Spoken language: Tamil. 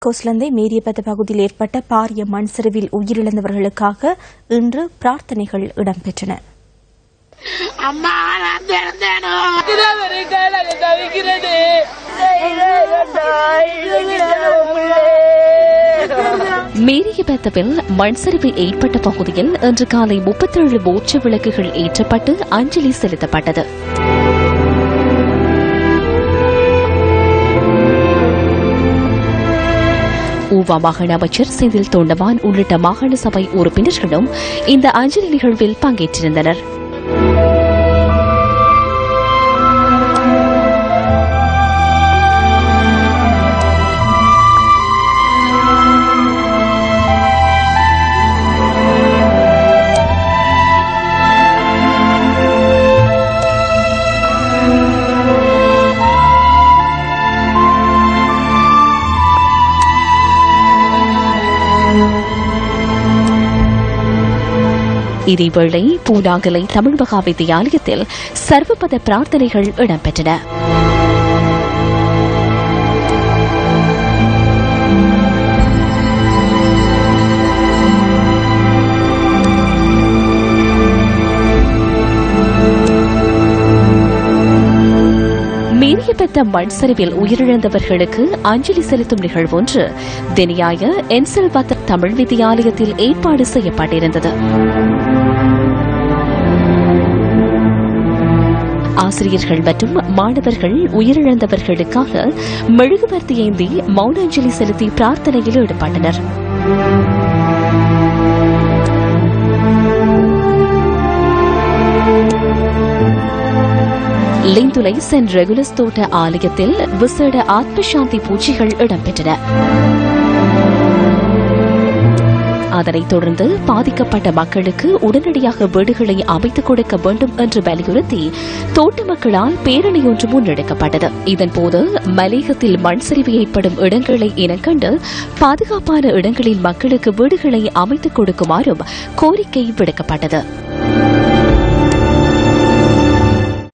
கோஸ்லந்தை மேரியபத பகுதியில் ஏற்பட்ட பாரிய மண் சரிவில் உயிரிழந்தவர்களுக்காக இன்று பிரார்த்தனைகள் இடம்பெற்றன. மேரியபத்தவில் மண் சரிவு ஏற்பட்ட பகுதியில் இன்று காலை 37 மோட்ச விளக்குகள் ஏற்றப்பட்டு அஞ்சலி செலுத்தப்பட்டது. ஊவா மாகாண அமைச்சர் செந்தில் தொண்டமான் உள்ளிட்ட மாகாண சபை உறுப்பினர்களும் இந்த அஞ்சலி நிகழ்வில் பங்கேற்றிருந்தனர். இதேவேளை பூனாங்கலை தமிழ் மகா வித்தியாலயத்தில் சர்வபத பிரார்த்தனைகள் இடம்பெற்றன. மேரியபத்த மண் சரிவில் உயிரிழந்தவர்களுக்கு அஞ்சலி செலுத்தும் நிகழ்வொன்று தெனியாய என்செல்பத் தமிழ் வித்தியாலயத்தில் ஏற்பாடு செய்யப்பட்டிருந்தது. ஆசிரியர்கள் மற்றும் மாணவர்கள் உயிரிழந்தவர்களுக்காக மெழுகுவர்த்தி ஏந்தி மௌன அஞ்சலி செலுத்தி பிரார்த்தனையில் ஈடுபட்டனர். லிந்துலை சென்ட் ரெகுலஸ் தோட்ட ஆலயத்தில் விசேட ஆத்ம சாந்தி பூஜைகள் இடம்பெற்றன. அதனைத் தொடர்ந்து பாதிக்கப்பட்ட மக்களுக்கு உடனடியாக வீடுகளை அமைத்துக் கொடுக்க வேண்டும் என்று வலியுறுத்தி தோட்ட மக்களால் பேரணி ஒன்று முன்னெடுக்கப்பட்டது. இதன்போது மலேகத்தில் மண் சரிவு ஏற்படும் இடங்களை இனங்கண்டு பாதுகாப்பான இடங்களில் மக்களுக்கு வீடுகளை அமைத்துக் கொடுக்குமாறும் கோரிக்கை விடுக்கப்பட்டது.